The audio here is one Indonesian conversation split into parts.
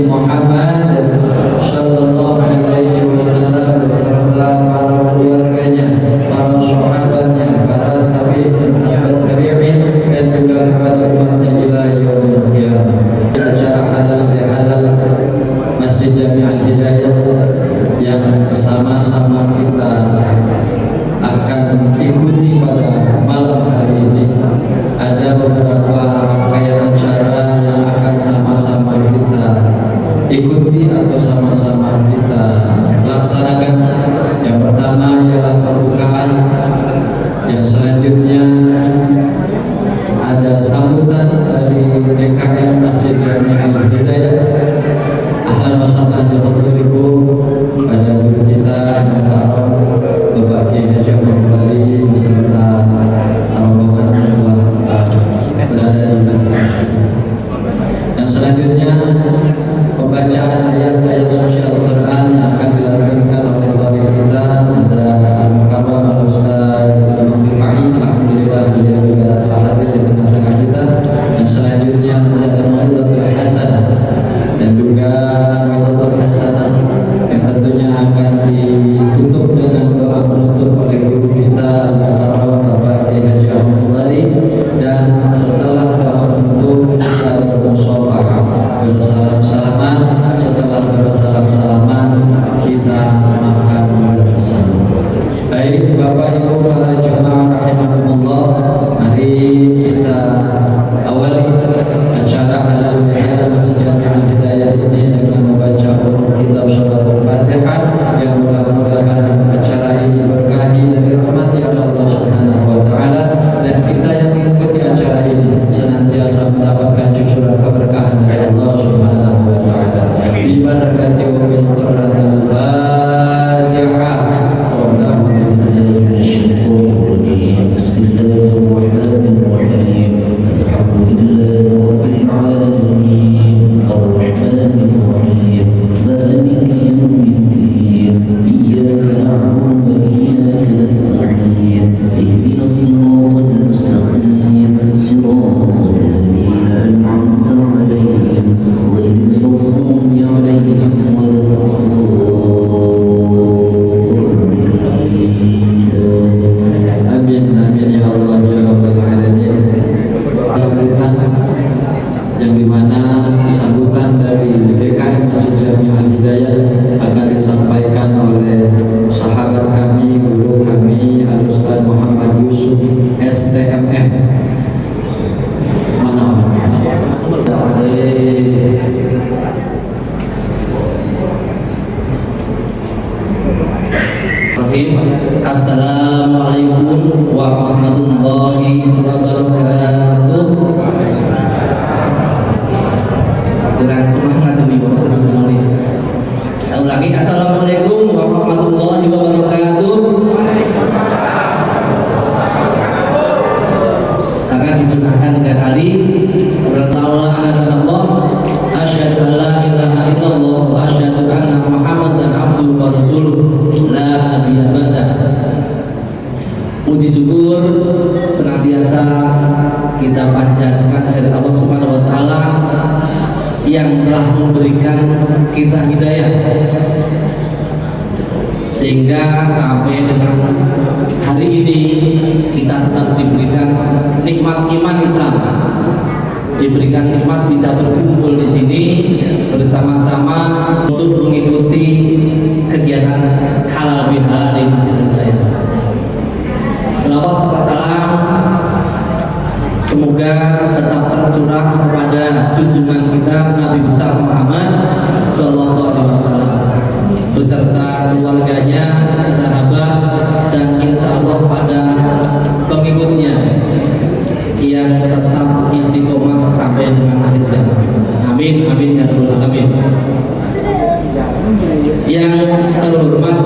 Muhammad sallallahu alaihi wasallam beserta para Bismillahirrahmanirrahim. Assalamualaikum warahmatullahi wabarakatuh. Kurang semangat demi Bapak semuanya. Saya ulangi, assalamualaikum warahmatullahi wabarakatuh. Akan disunahkan 3 kali. Subhanallah anasanallah, asyhadu an la ilaha illallah wa asyhadu anna Muhammadan abduhu wa rasuluh la nabiyya ba'dah. Puji syukur senantiasa kita panjatkan kepada Allah Subhanahu wa taala yang telah memberikan kita hidayah sehingga sampai dengan hari ini kita tetap diberikan nikmat iman Islam, diberikan nikmat bisa berkumpul di sini bersama-sama untuk mengikuti kegiatan halal bihalal di Masjid Al-Hidayah. Selawat serta salam semoga tetap tercurah kepada junjungan kita Nabi besar Muhammad Sallallahu Alaihi Wasallam beserta keluarganya, sahabat, dan insya Allah pada pengikutnya yang tetap istiqomah sampai dengan akhir zaman. Amin, amin ya rabbal alamin. Yang terhormat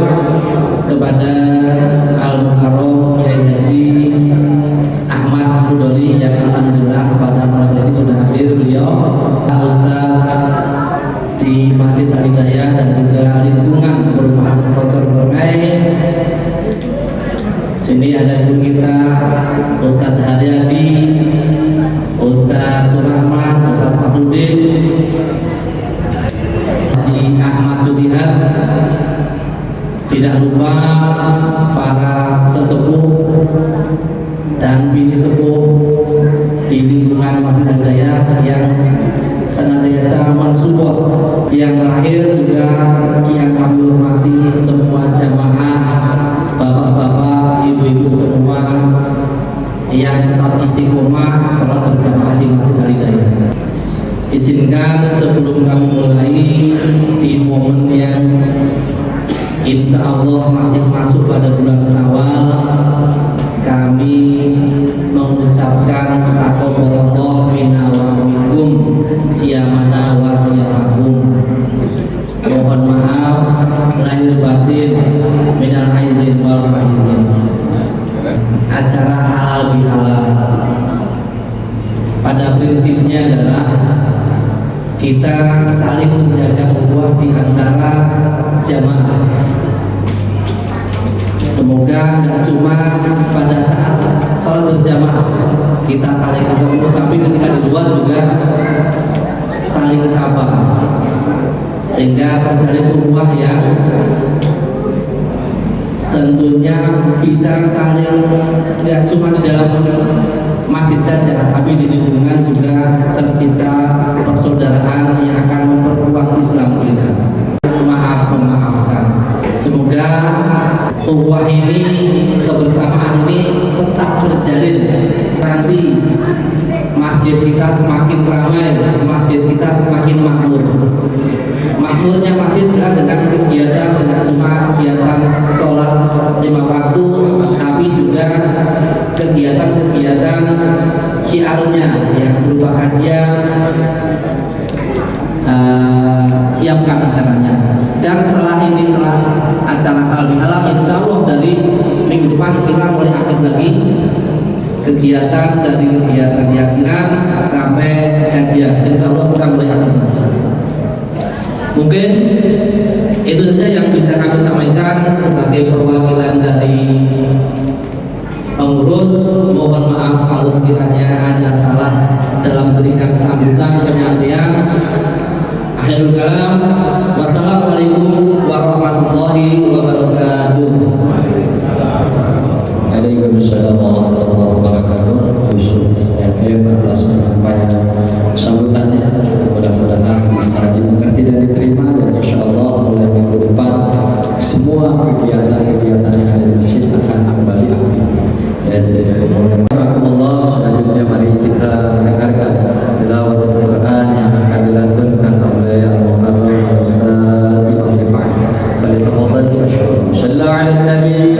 kepada Al-Mukarram Kiai Haji Ahmad Mudoli yang alhamdulillah pada malam ini sudah hadir beliau, Ustaz di Masjid Al-Hidayah dan juga lingkungan perumahan Procor Permai. Sini ada guru kita Ustaz Haryadi, Ustaz Surahman, Ustaz Fahrudin, Haji Ahmad Sutihat. Tidak lupa para sesepuh dan bini sepuh di lingkungan Masjid Al-Hidayah yang senantiasa mensupport. Yang terakhir juga yang kami hormati semua jamaah, bapak-bapak, ibu-ibu semua yang tetap istiqomah sholat berjamaah di Masjid Al-Hidayah. Izinkan sebelum kami mulai di momen yang insya Allah masih masuk pada bulan Syawal, kami mengucapkan taqabbalallahu minna wa minkum siyamana wa siyamakum. Mohon maaf lahir batin minal aizin wal faizin. Acara halal bihalal pada prinsipnya adalah kita saling menjaga ukhuwah di antara jamaah. Semoga tidak cuma pada saat sholat berjamaah kita saling ketemu, tapi ketika di luar juga saling sabar sehingga terjalin ukhuwah yang tentunya bisa saling tidak cuma di dalam masjid saja, tapi di lingkungan juga tercipta persaudaraan yang akan memperkuat Islam kita. Maaf memaafkan. Semoga ukhuwah ini, kebersamaan ini tetap terjalin. Nanti masjid kita semakin ramai, masjid kita semakin makmur. Makmurnya masjid bukan dengan kegiatan, tidak cuma kegiatan sholat 5 waktu, tapi juga kegiatan-kegiatan syiarnya yang berupa kajian. Siapkan acaranya, dan setelah ini, setelah acara halal bihalal, insya Allah dari minggu depan kita mulai aktif lagi kegiatan, dari kegiatan yasinan sampai kajian. Insya Allah kita mulai aktif lagi. Mungkin itu saja yang bisa kami sampaikan sebagai perwakilan dari pengurus. Mohon maaf kalau sekiranya ada salah dalam berikan sambutan penyampaian. Akhirul kalam, wassalamualaikum warahmatullahi wabarakatuh. Waalaikumsalam warahmatullahi wabarakatuh. Yusuf STM atas penyampaian sambutannya, mudah-mudahan bisa dimengerti dan diterima, dan insya Allah mulai minggu depan semua kegiatan-kegiatan yang ada di masjid akan kembali aktif. Ya, jadi dari Allah selanjutnya mari kita mendengarkan tilawah Al-Quran yang akan dilantunkan oleh Al-Mukarram Ustaz Imam Rifai. Faltafadhal ya syukur. Sallallahu ala nabi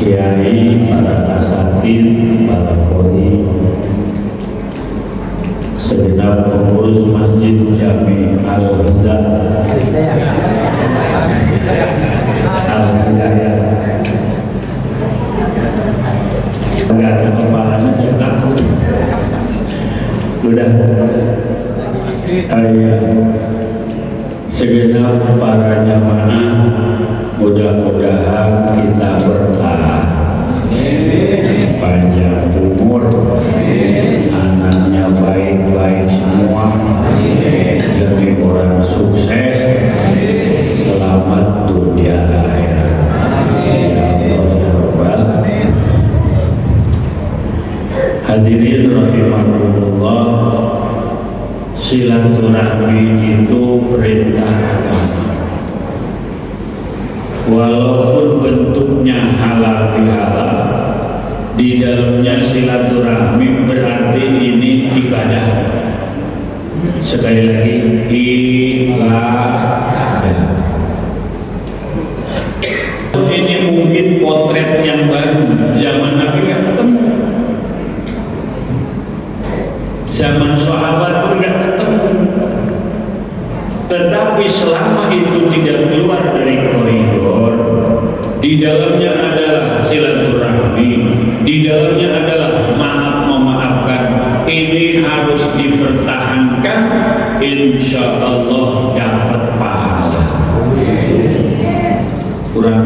Kiai, para nasabah asatid, para qori, segenap pengurus Masjid Jami Al-Huda Al-Hidayah. Enggak ada kepalanya, saya takut. Udah. Segenap para jamaah, mudah-mudahan kita berkah, panjang umur, anaknya baik-baik semua, jadi orang sukses, selamat dunia akhirat. Ya Allah ya Rabbal. Hadirin rahimakumullah, silaturahmi itu perintah agama. Walaupun bentuknya halal bihalal, di dalamnya silaturahmi berarti ini ibadah. Sekali lagi, ibadah. Ini mungkin potret yang baru, zaman Nabi nggak ketemu, zaman sahabat pun nggak ketemu. Tetapi selama itu tidak keluar dari koridor, di dalamnya adalah silaturahmi, di dalamnya adalah maaf memaafkan. Ini harus dipertahankan, insya Allah dapat pahala. Kurang.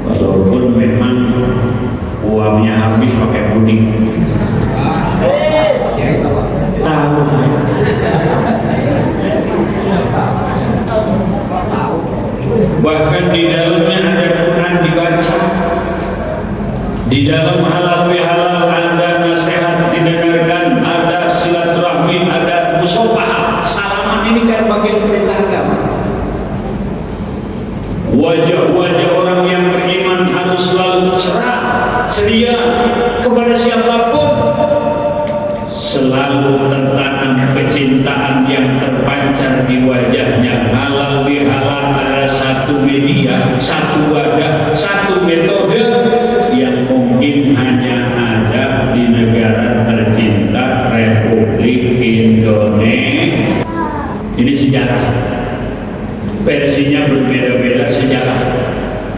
Walaupun memang uangnya habis pakai mudik. Tahu saya. Bahkan di dalamnya ada Quran dibaca, di dalam halal bihalal ada nasihat didengarkan, ada silaturahmi, ada musafahah, salaman. Ini kan bagian perintah agama. Wajah-wajah orang yang beriman harus selalu cerah, ceria kepada siapapun. Selalu tertanam kecintaan yang terpancar di wajahnya. Halal bihalal adalah satu media, satu wadah, satu metode yang mungkin hanya ada di negara tercinta Republik Indonesia. Ini sejarah. Versinya berbeda-beda sejarah.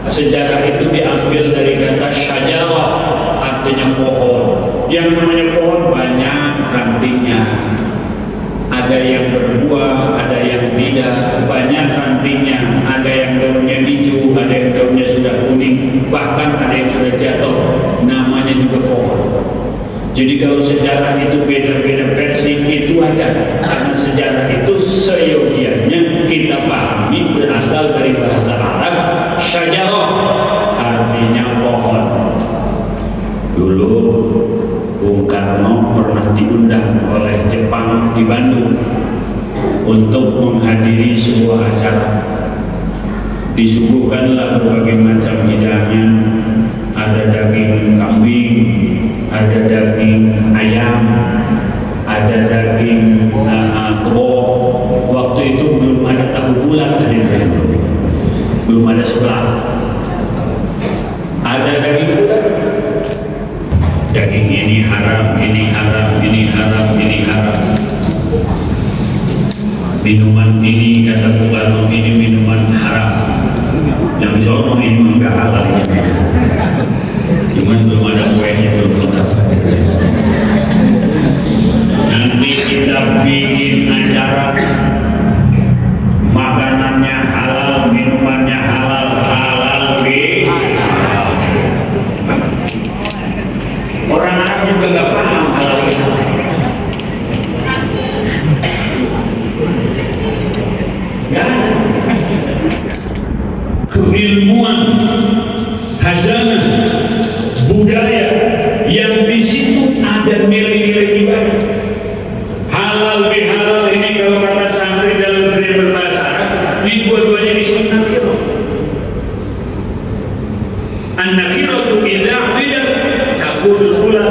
Sejarah itu diambil dari kata syajarah, artinya pohon. Yang namanya pohon banyak rantingnya. Ada yang berbuah, ada yang tidak. Banyak rantingnya. Ada yang daunnya hijau, ada yang daunnya sudah kuning, bahkan ada yang sudah jatuh. Namanya juga pohon. Jadi kalau sejarah itu beda-beda versi, itu wajar. Karena sejarah itu seyogianya kita pahami berasal dari bahasa Arab syajarah, artinya pohon. Dulu Bung Karno pernah diundang oleh Jepang di Bandung untuk menghadiri sebuah acara. Disuguhkanlah berbagai macam hidangan, ada daging kambing, ada daging ayam, ada daging kebo. Waktu itu belum ada tahu bulat, belum ada sebelah. Ada daging bulat. Daging ini haram, ini haram, ini haram, ini haram. Minuman ini kata Bung Karno, ini minuman haram. Yang disono ini enggak halal ya. Cuman belum ada kuenya, belum lengkap. Nanti kita bikin acara, makanannya halal, minumannya halal, halal bihalal. Orang Arab juga nggak paham halal bihalal. Nggak ada. Keilmuan, hazanah, budaya yang di situ ada nilai-nilai ibadah. Halal bihalal ini kalau kata santri dalam grammar bahasa Arab, ini dua-duanya disunnatil. An-nakiratu idza uidat taqul ula,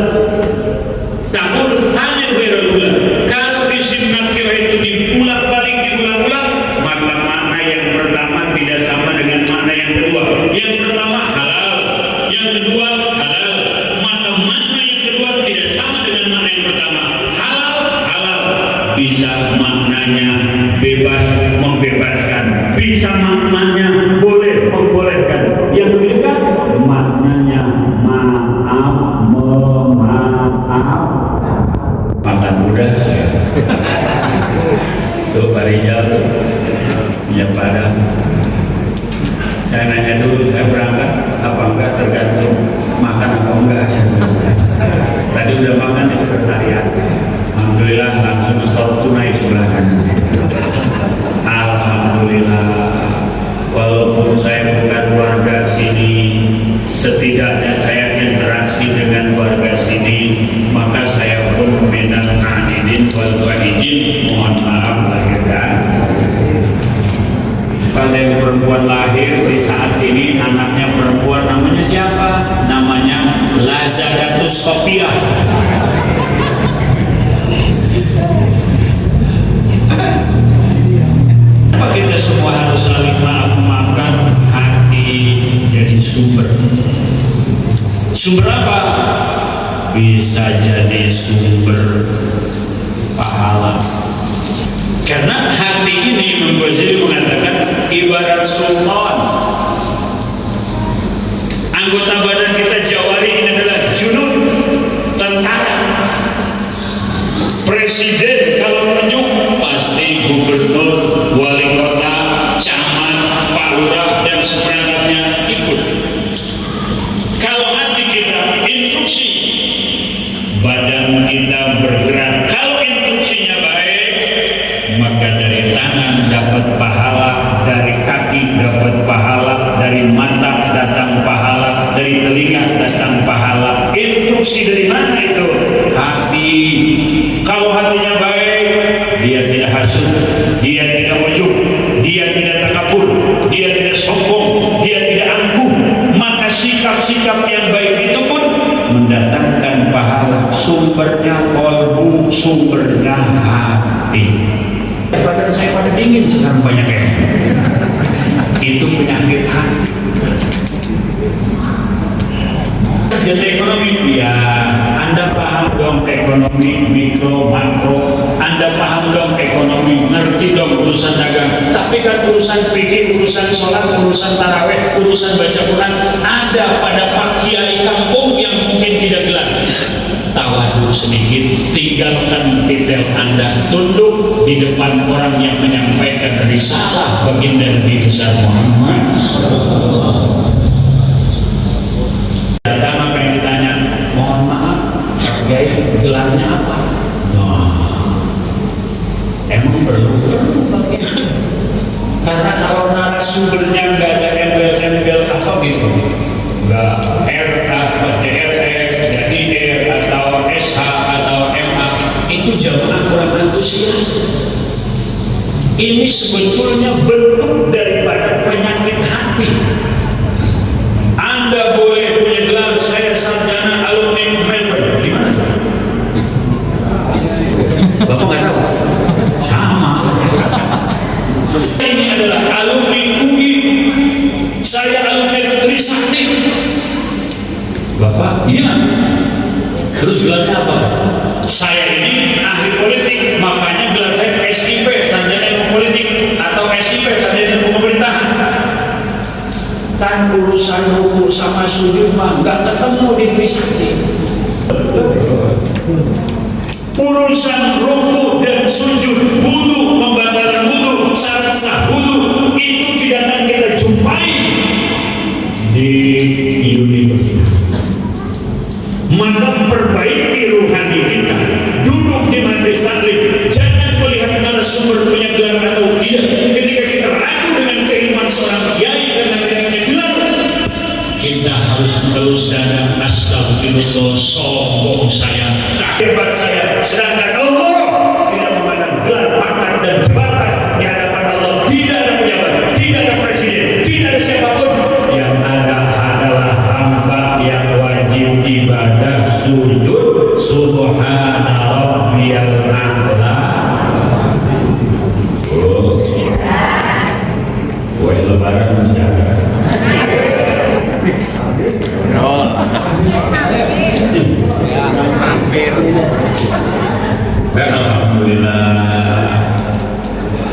taqul tsani ghairul ula. Kalau isim nakirah itu diulang-balik, diulang-ulang, maka makna yang pertama tidak sama dengan makna yang kedua. Yang pertama halal, Saya nanya dulu, saya berangkat apa enggak tergantung makan apa enggak. Tadi udah makan di sekretariat. Alhamdulillah langsung store tunai sebelah kanan. Alhamdulillah, walaupun saya bukan warga sini, setidaknya saya interaksi dengan warga sini, maka saya pun minal aidin wal faizin, mohon maaf lahir dan. Kalau yang perempuan lahir di saat ini, anaknya perempuan, namanya siapa? Namanya Lazadatus Sofiah. Apa kita semua harus saling memaafkan? Hati jadi sumber. Sumber apa? Bisa jadi sumber pahala. Karena hati ini, Imam Ghazali mengatakan ibarat sultan. Anggota badan kita jawari ini adalah junud, tentara. Presiden kalau tunjuk pasti gubernur, wali kota, camat, pak lurah dan seperangkatnya ikut. Kalau hati kita instruksi, badan kita bergerak. Kalau instruksinya baik, maka dari tangan dapat pahala, dari kaki dapat pahala, dari mata datang pahala, dari telinga datang pahala. Instruksi dari mana itu? Hati. Kalau hatinya baik, dia tidak hasut, dia tidak ujub, dia tidak takabur, dia tidak sombong, dia tidak angkuh. Maka sikap-sikap yang baik itu pun mendatangkan pahala. Sumbernya kolbu, sumbernya hati. Badan saya pada dingin sekarang banyak ya. Itu penyakit hati. Jadi ekonomi, ya Anda paham dong ekonomi mikro makro, Anda paham dong ekonomi, ngerti dong urusan dagang. Tapi kan urusan fikih, urusan sholat, urusan taraweh, urusan baca Quran ada pada Pak Kiai kampung yang mungkin tidak gelar. Tawadhu sedikit, tinggalkan titel Anda, tunduk di depan orang yang menyampaikan risalah baginda Nabi besar Muhammad. Datang apa yang ditanya? Mohon maaf, Pak Kiai, gelarnya apa? Nah, emang perlu Pak Kiai? Karena kalau narasumbernya nggak ada embel-embel apa gitu, nggak RA, DRS, DIR atau SH atau MA, itu jamaah kurang antusias. Ini sebetulnya bentuk daripada penyakit hati. Anda boleh punya gelar, saya sarjana alumni Melbourne. Di mana tuh? Bapak nggak tahu? Sama. Ini adalah alumni UI. Saya alumni Trisakti. Bapak? Iya. Terus gelarnya apa? Saya ini ahli politik, makanya gelar saya SIP, sarjana ilmu politik, atau SIP, sarjana ilmu pemerintahan. Kan urusan ruku sama sujud mah nggak ketemu di Trisakti. Urusan ruku dan sujud, wudu, pembatalan wudu, syarat sah wudu, itu tidak akan kita jumpai di universitas. Maka perbaiki ruhani kita, duduk di majelis taklim, jangan melihat narasumber punya gelar atau tidak. Ketika kita ragu dengan keimanan seorang kiai karena tidaknya gelar, kita harus mengelus dada, astagfirullah, sombong saya, tak hebat saya. Sedangkan Allah tidak memandang gelar, pangkat dan jabatan. Di hadapan Allah tidak ada pejabat, tidak ada presiden, tidak ada siapapun. Yang ada adalah hamba yang wajib ibadah sujud subhana rabbiyal a'la. Oh, kue lebaran masih ada. Alhamdulillah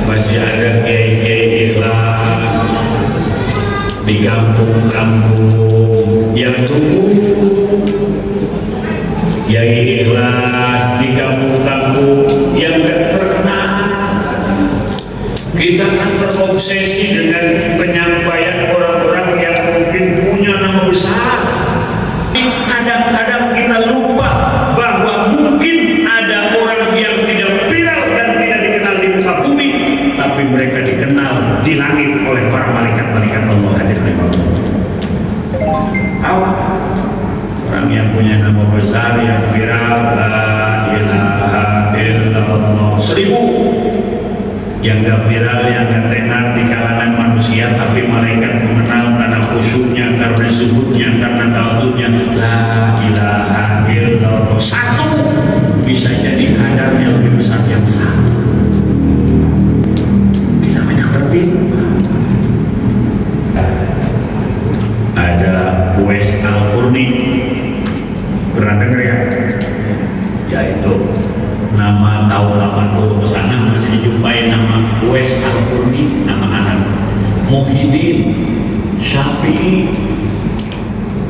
masih ada kiai-kiai ikhlas di kampung-kampung yang tunggu. Kiai ikhlas di kampung-kampung yang gak terkenal. Kita kan terobsesi dengan penyampaian orang-orang ketawa. Orang yang punya nama besar yang viral, la ilaha illallah 1000. Yang gak viral, yang gak tenar di kalangan manusia, tapi malaikat mengenal karena khusyuknya, karena zuhudnya, karena tawadhunya, la ilaha illallah 1 bisa jadi kadarnya lebih besar yang 1. Kita banyak tertipu. Ada Uwais Al-Qurni, pernah dengar ya? Yaitu nama tahun 80 ke sana masih dijumpai nama Uwais Al-Qurni, nama anak Muhyiddin, Syafi'i.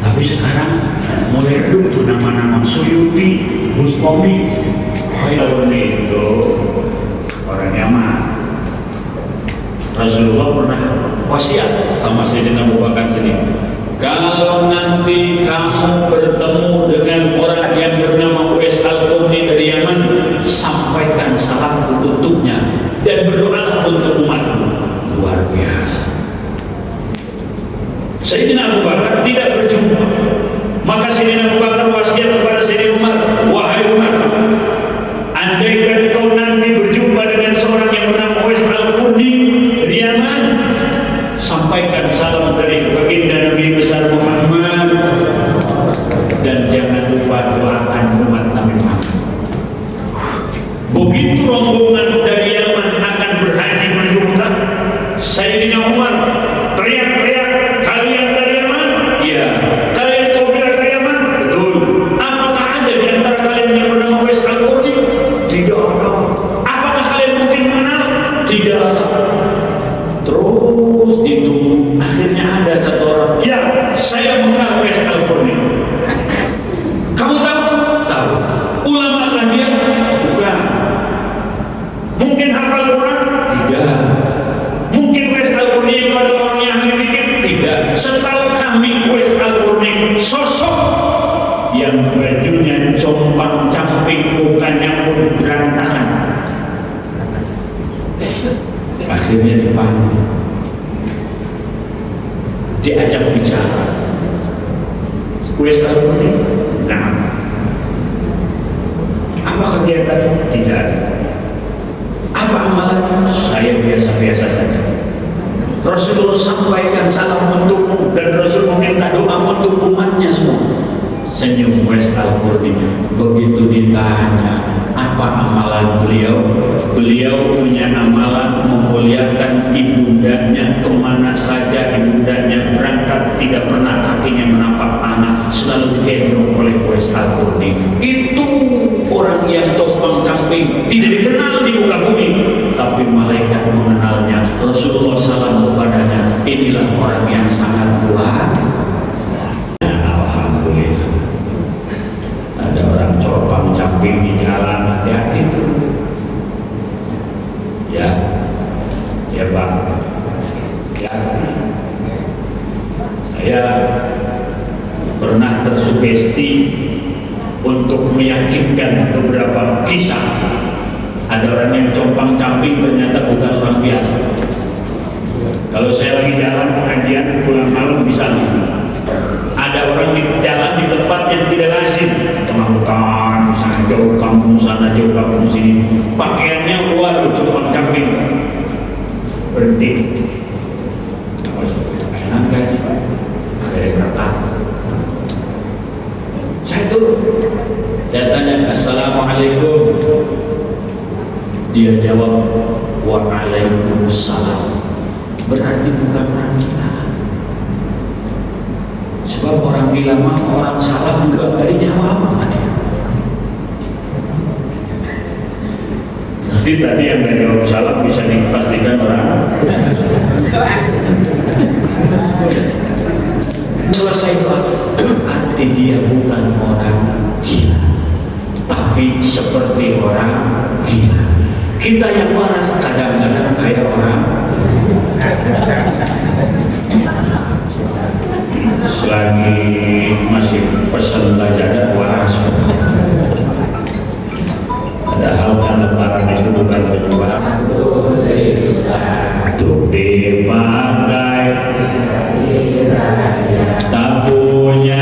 Tapi sekarang mulai redup tuh nama-nama Suyuti, Bustami. Al-Qurni itu orang Yaman. Rasulullah pernah wasiat sama Sayyidina Abu Bakar sini, kalau nanti kamu bertemu dengan orang yang bernama Uwais Al-Qurni dari Yaman, sampaikan salamku untuknya dan berdoalah untuk umatku. Luar biasa. Sayyidina Abu Bakar tidak berjumpa, maka Sayyidina Abu Bakar wasiat kepada Sayyidina Umar, wahai Umar, andaikan kau nanti berjumpa dengan seorang yang bernama Uwais Al-Qurni dari Yaman, sampaikan salam dari baginda Nabi besar Muhammad dan jangan lupa doakan umat Nabi Muhammad. Begitu rombongan dari Yaman akan berhaji menuju Mekah, Sayyidina Umar teriak-teriak, kalian dari Yaman? Iya. Kalian kau bilang dari Yaman? Betul. Apakah ada di antara kalian yang bernama Uwais Al-Qurni? Tidak ada. Apakah kalian mungkin mengenal? Tidak. Terus ditunggu, akhirnya ada satu orang, ya saya mengenal Uwais Al-Qurni. Kamu tahu? Tahu. Ulama kah dia? Bukan. Mungkin hafal Quran? Tidak. Mungkin Uwais Al-Qurni itu adalah orang yang ahli zikir? Tidak. Setahu kami Uwais Al-Qurni sosok yang bajunya compang-camping, bukannya pun berantakan. Akhirnya dipanggil, diajak bicara. Uwais Al-Qurni, nah, apa kegiatan? Tidak ada. Apa amalan? Saya biasa-biasa saja. Rasulullah sampaikan salam untukmu dan Rasul meminta doa untuk umatnya semua. Senyum Uwais Al-Qurni. Begitu ditanya apa amalan beliau, beliau punya amalan memuliakan ibundanya. Kemana saja ibundanya berangkat, tidak pernah kakinya menapak tanah, selalu digendong oleh Uwais Al-Qurni. Itu orang yang compang-camping, tidak dikenal di muka bumi, tapi malaikat mengenalnya. Rasulullah salam kepadanya, inilah orang yang sangat kuat. Alhamdulillah. Ada orang compang-camping di jalan, hati-hati tuh. Ya, ya Pak. Ya. Saya pernah tersugesti untuk meyakinkan beberapa kisah. Ada orang yang compang-camping ternyata bukan orang biasa. Kalau saya lagi jalan pengajian pulang malam misalnya, ada orang di jalan di tempat yang tidak lazim, tengah hutan, misalnya jauh kampung sana, jauh kampung sini, pakaiannya waduh compang-camping, berhenti. Enak gaji Pak, dari berkat. Saya dulu, saya tanya, Assalamualaikum. Dia jawab, Waalaikumsalam. Berarti bukan orang gila. Sebab orang gila mah orang salah juga dari jawab sama dia. Berarti tadi yang gak jawab salam bisa dipastikan orang. Selesai doa, arti dia bukan orang gila, tapi seperti orang gila. Kita yang waras kadang-kadang kayak orang. Selagi masih pesan belajar waras. Padahal kan lebaran itu bukan baju baru untuk dipakai, tak punya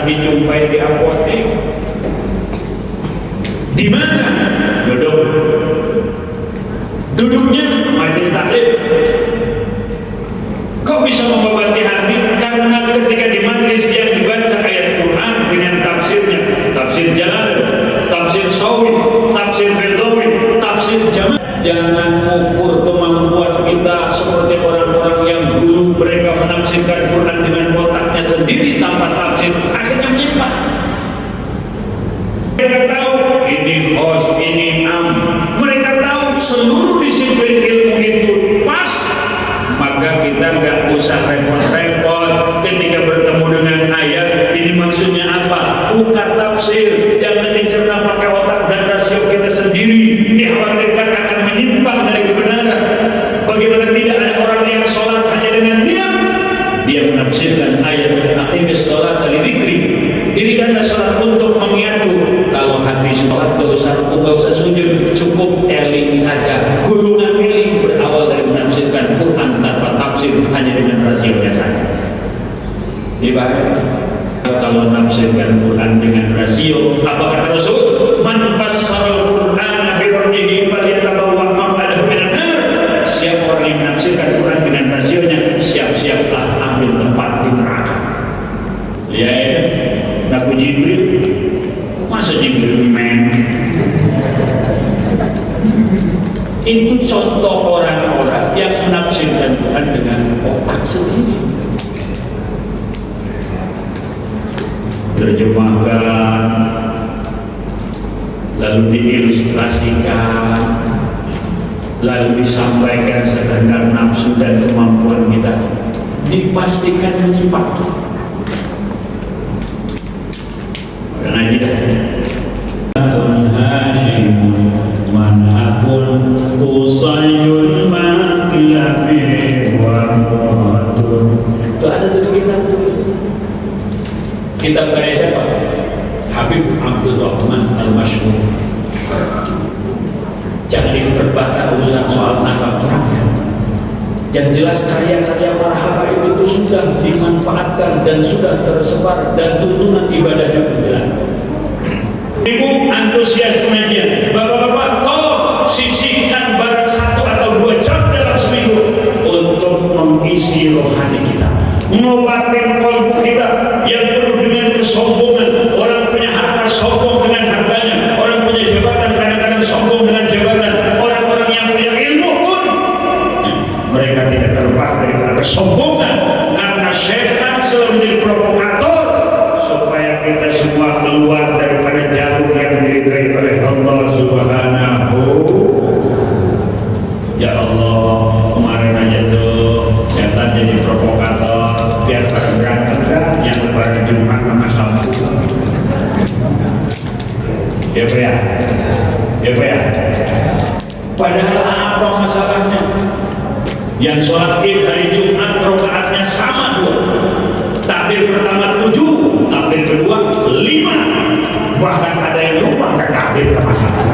dijumpai di apotek. Di mana? Duduknya majelis taklim. Kok bisa mengobati hati? Karena ketika di majelis yang dibaca ayat Quran dengan tafsirnya, tafsir Jalal, tafsir Sawi, tafsir Bedawi, tafsir Jamal. Jangan ukur kemampuan kita seperti orang-orang yang dulu mereka menafsirkan Quran dengan otaknya sendiri tanpa tafsir, akhirnya menyimpang. Mereka tahu ini khos, ini am. Mereka tahu seluruh disiplin ilmu itu pas. Maka kita nggak usah repot-repot ketika bertemu dengan ayat. Ini maksudnya apa? Bukan tafsir. Jangan dicerna pakai otak dan rasio kita sendiri. Dikhawatirkan akan menyimpang dari kebenaran. Bagaimana tidak ada orang yang sholat hanya dengan niat. Dia menafsirkan ayat aqimis sholat lidzikri. Dirikanlah sholat untuk mengingatku. Kalau hati sholat gak usah sujud, cukup eling saja. Gulungan eling berawal dari menafsirkan Quran tanpa tafsir, hanya dengan rasionya saja. Ibarat kalau menafsirkan Quran dengan rasio, apa kata Rasul? Man fassara al-Qur'ana bi ra'yihi falyatabawwa maq'adahu minan nar. Siapa orang yang menafsirkan Quran dengan rasionya, siap-siaplah ambil tempat di neraka. Ya, Nabi Jibril, masa Jibril men? Itu contoh orang-orang yang menafsirkan Quran dengan otak sendiri. Terjemahkan, lalu diilustrasikan, lalu disampaikan sekedar nafsu dan kemampuan kita, dipastikan menyimpang. Ngaji dah. Atun Hashim manapun kusayun maklabi wa mu'atun. Itu ada tuh di kitab tuh. Kitab karya siapa? Habib Abdul Rahman Al-Masyhur. Jangan diperbatah urusan soal nasab orangnya. Yang jelas karya-karya para habaib itu sudah dimanfaatkan dan sudah tersebar dan tuntunan ibadahnya pun jelas. Ibu antusias pengajian, bapak-bapak tolong sisihkan barang 1 atau 2 jam dalam seminggu untuk mengisi rohani kita, mengobatin kalbu kita yang penuh dengan kesombongan. Orang punya harta sombong dengan hartanya, orang punya jabatan kadang-kadang sombong dengan jabatan. Orang-orang yang punya ilmu pun mereka tidak terlepas daripada kesombongan, karena setan selalu menjadi provokator supaya kita semua keluar daripada jalur yang diridhai oleh Allah Subhanahu. Ya Allah, kemarin aja tuh setan jadi provokator biar pada berantem dah yang lebaran Jumat sama Sabtu. Ya Pak ya? Ya Pak ya? Padahal apa masalahnya? Yang sholat id hari Jumat rakaatnya sama 2. Takbir pertama 7, takbir kedua 5. Bahkan ada yang lupa ke takbir ke masalah.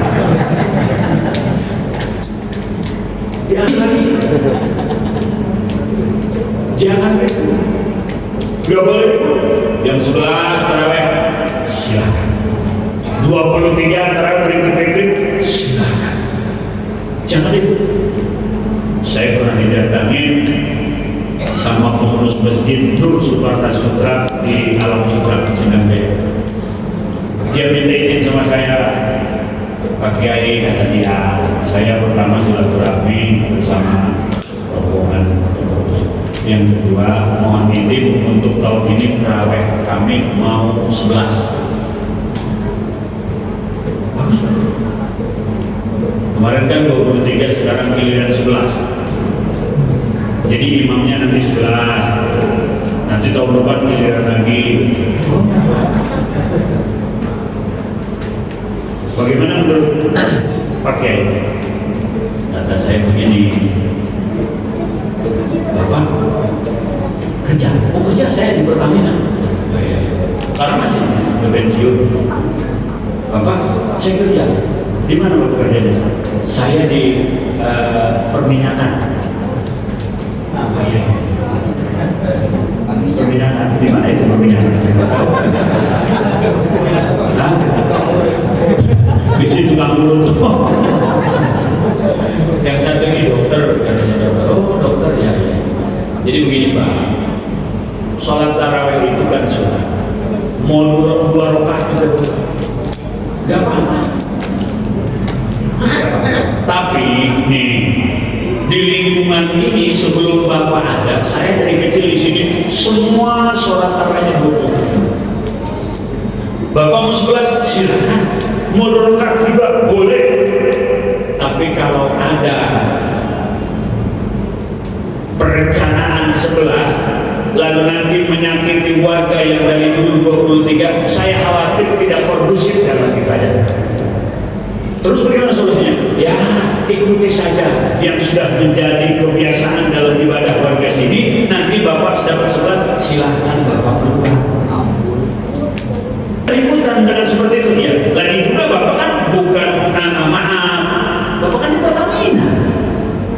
Jangan gak boleh. Yang 11 tarawih silakan. 23 tarawih berikut-berikut silakan. Jangan ikut. Saya pernah didatangin sama pengurus masjid Nur Suparta Sutra di Alam Sutra Sindang Jaya. Dia minta izin sama saya, Pak Kiai, kata dia, saya pertama silaturahmi bersama rombongan pengurus. Yang kedua, mohon izin untuk tahun ini tarawih kami mau 11. Bagus. Kemarin kan 23, sekarang giliran 11. Jadi imamnya nanti 11, nanti tahun depan giliran lagi. Bagaimana menurut Pak Kiai? Kata saya begini, Bapak kerja, kerja saya di Pertamina, karena masih berpensiun. Bapak, saya kerja. Di mana Bapak kerjanya? Saya di perminyakan. Apa ya? Perminyakan. Di mana itu perminyakan? mau 2 rakaat juga boleh, nggak apa-apa. Tapi nih di lingkungan ini sebelum Bapak ada, saya dari kecil di sini semua sholat tarawihnya 23. Bapak mau 11 silakan, mau 2 rakaat juga boleh. Tapi kalau ada perencanaan 11 lalu nanti menyakiti warga yang dari dulu 23, saya khawatir tidak kondusif dalam ibadah. Terus bagaimana solusinya? Ya ikuti saja yang sudah menjadi kebiasaan dalam ibadah warga sini. Nanti Bapak dapat 11, silahkan Bapak keluar. Ributan dengan seperti itu ya. Lagi juga Bapak kan bukan maaf, Bapak kan di Pertamina,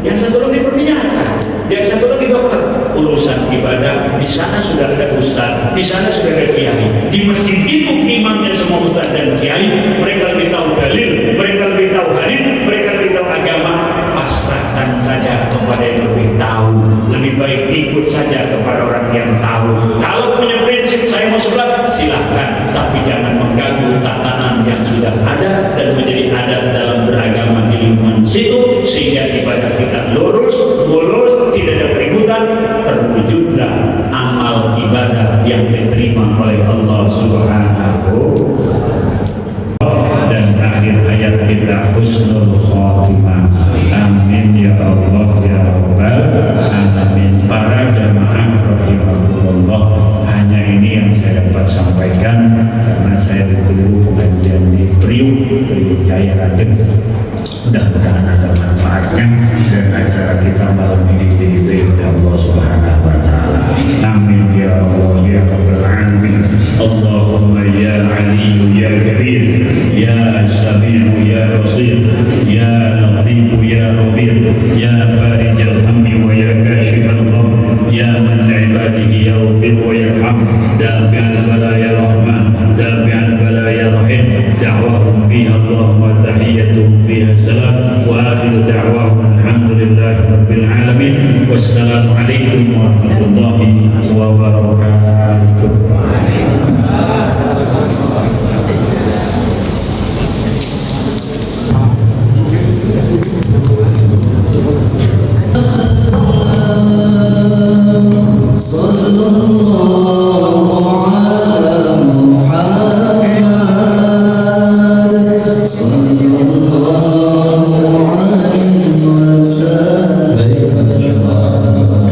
yang satu lagi di perminyakan, yang satu lagi dokter. Urusan ibadah di sana sudah ada ustaz, di sana sudah ada kiai. Di masjid itu imamnya semua ustaz dan kiai. Mereka lebih tahu dalil, mereka lebih tahu hadis, mereka lebih tahu agama. Pasrahkan saja kepada yang lebih tahu. Lebih baik ikut saja kepada orang yang tahu. Kalau punya prinsip saya mau 11, silahkan, tapi jangan mengganggu tatanan yang sudah ada dan menjadi adat dalam beragama di lingkungan situ, sehingga ibadah kita lurus, mulus, tidak ada keributan, terwujudlah amal ibadah yang diterima oleh Allah Subhanahu. Dan akhir hayat kita husnul khotimah. Amin ya Allah ya Rabbal alamin. Para jamaah rahimakumullah, hanya ini yang saya dapat sampaikan karena saya ditunggu pengajian di Priuk Jaya Raden. Mudah-mudahan ada manfaatnya dan acara kita malam ini diridhoi oleh Allah Subhanahu wa taala. Amin ya Allah ya Rabbal alamin. Allahumma ya Ali ya Kabir ya Sami'u ya Basir ya Latif ya Khabir ya Farij al-hammi wa ya kashif al-gham ya man ibadihi yaghfir wa yarham dafi' al-bala ya Rahman dafi' al-bala ya Rahim. Da'wahum fiha Allah wa tahiyyatuhum fiha salam wa akhiru da'wahum alhamdulillahi rabbil alamin. Wassalamualaikum warahmatullahi wabarakatuh. Sallallahu alaihi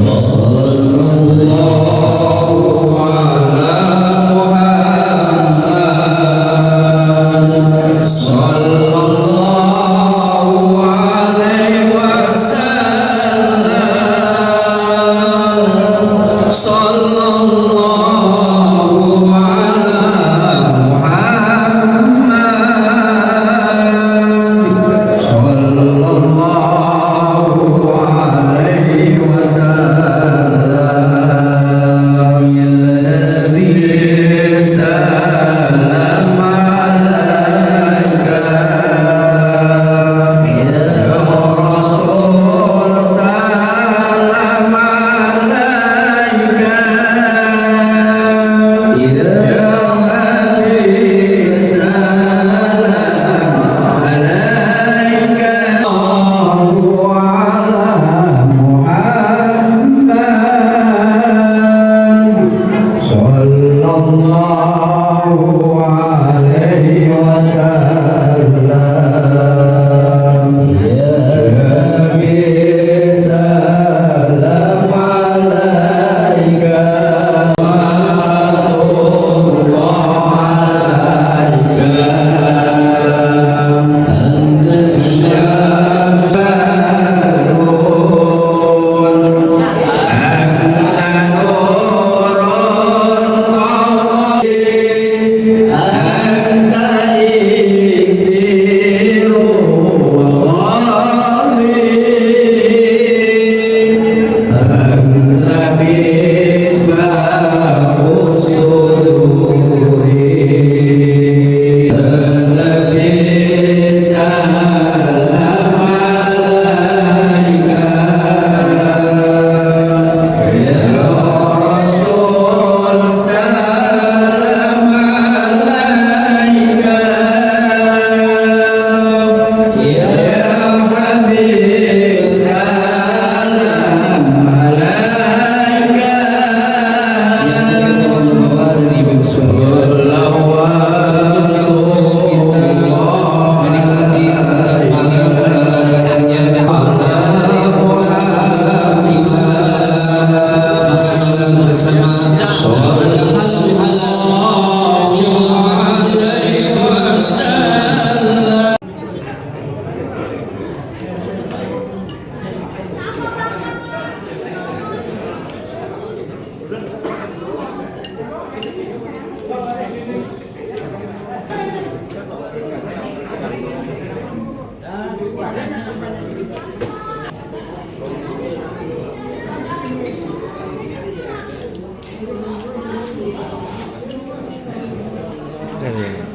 wasallam. Ini